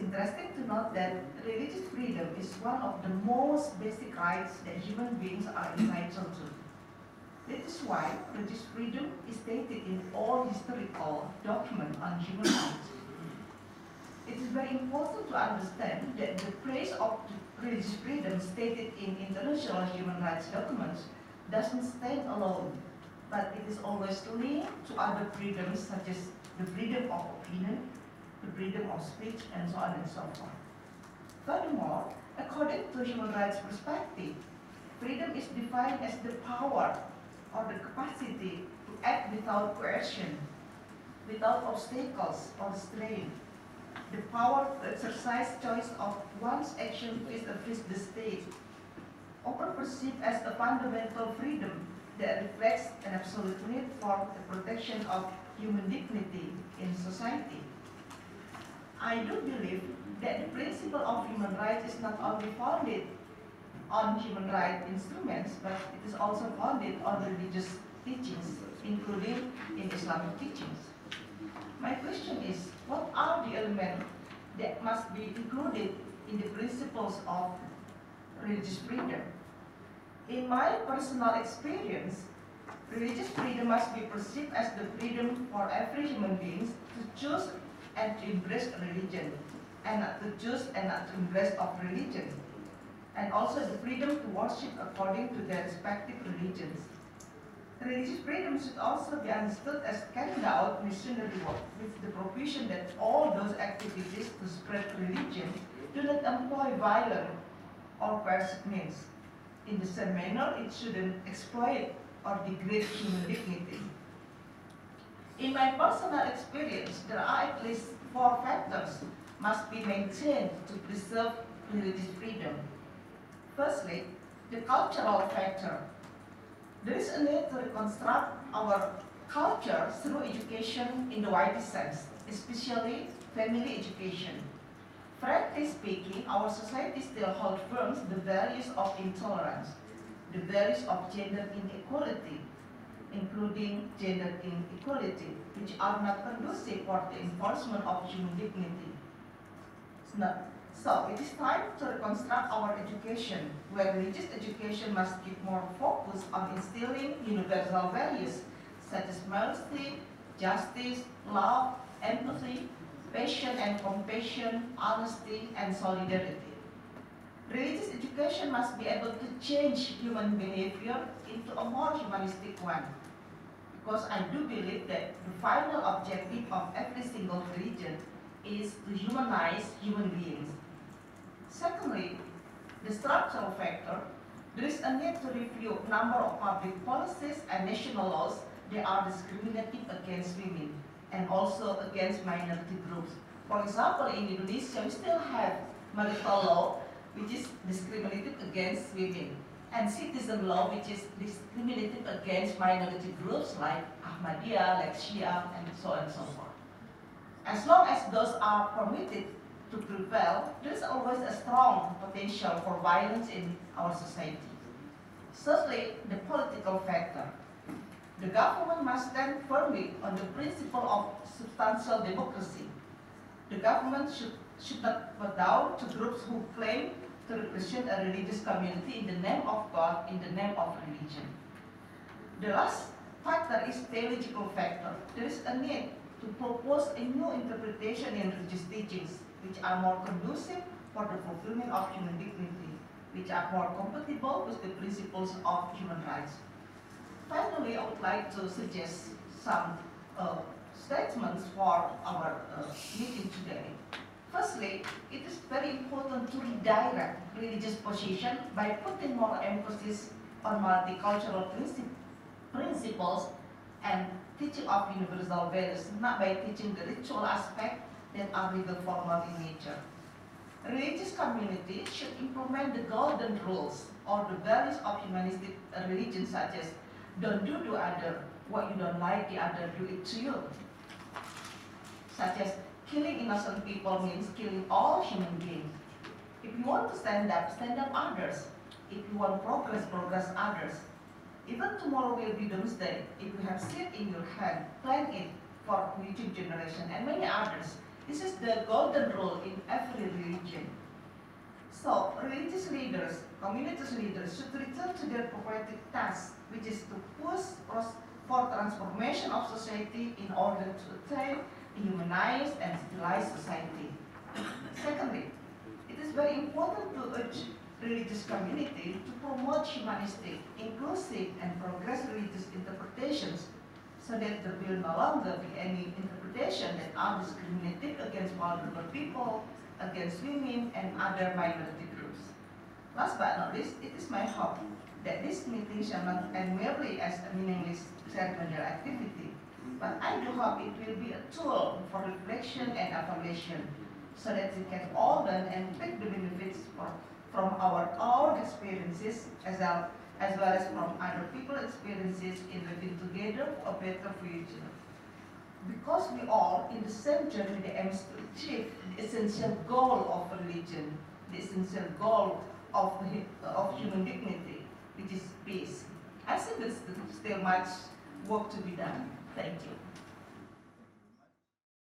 interesting to note that religious freedom is one of the most basic rights that human beings are entitled to. That is why religious freedom is stated in all historical documents on human rights. It is very important to understand that the praise of religious freedom stated in international human rights documents doesn't stand alone, but it is always linked to other freedoms such as the freedom of opinion, the freedom of speech, and so on and so forth. Furthermore, according to human rights perspective, freedom is defined as the power or the capacity to act without coercion, without obstacles or strain, the power to exercise choice of one's action vis-a-vis the state, often perceived as a fundamental freedom that reflects an absolute need for the protection of human dignity in society. I do believe that the principle of human rights is not only founded on human rights instruments, but it is also founded on religious teachings, including in Islamic teachings. My question is, what are the elements that must be included in the principles of religious freedom? In my personal experience, religious freedom must be perceived as the freedom for every human being to choose and to embrace religion, and not to choose and not to embrace of religion, and also the freedom to worship according to their respective religions. Religious freedom should also be understood as carrying out missionary work with the provision that all those activities to spread religion do not employ violent or coercive means. In the same manner, it shouldn't exploit or degrade human dignity. In my personal experience, there are at least 4 factors must be maintained to preserve religious freedom. Firstly, the cultural factor. There is a need to reconstruct our culture through education in the widest sense, especially family education. Frankly speaking, our society still holds firm the values of intolerance, the values of gender inequality, including gender inequality, which are not conducive for the enforcement of human dignity. So it is time to reconstruct our education, where religious education must give more focus on instilling universal values such as mercy, justice, love, empathy, passion and compassion, honesty, and solidarity. Religious education must be able to change human behavior into a more humanistic one, because I do believe that the final objective of every single religion is to humanize human beings. Secondly, the structural factor. There is a need to review a number of public policies and national laws that are discriminative against women and also against minority groups. For example, in Indonesia, we still have marital law, which is discriminative against women, and citizen law, which is discriminative against minority groups like Ahmadiyya, like Shia, and so on and so forth. As long as those are permitted to prevail, there is always a strong potential for violence in our society. Thirdly, the political factor. The government must stand firmly on the principle of substantial democracy. The government should not bow down to groups who claim to represent a religious community in the name of God, in the name of religion. The last factor is theological factor. There is a need to propose a new interpretation in religious teachings, which are more conducive for the fulfillment of human dignity, which are more compatible with the principles of human rights. Finally, I would like to suggest some statements for our meeting today. Firstly, it is very important to redirect religious position by putting more emphasis on multicultural principles and teaching of universal values, not by teaching the ritual aspect that are legal formal in nature. Religious communities should implement the golden rules or the values of humanistic religion, such as don't do to other what you don't like the other do it to you. Such as killing innocent people means killing all human beings. If you want to stand up others. If you want progress others. Even tomorrow will be doomsday. If you have seed in your hand, plant it for future generation and many others. This is the golden rule in every religion. So, religious leaders, community leaders should return to their prophetic task, which is to push for transformation of society in order to attain a humanized and civilized society. Secondly, it is very important to urge religious community to promote humanistic, inclusive, and progressive religious interpretations so that there will no longer be any interpretation that are discriminative against vulnerable people, against women, and other minority groups. Last but not least, it is my hope that this meeting shall not end merely as a meaningless ceremonial activity, but I do hope it will be a tool for reflection and evaluation, so that we can all learn and take the benefits from our own experiences as well as from other people's experiences in living together for a better future. Because we all in the same journey that aims to achieve the essential goal of religion, the essential goal of human dignity, which is peace. I think there's still much work to be done. Thank you.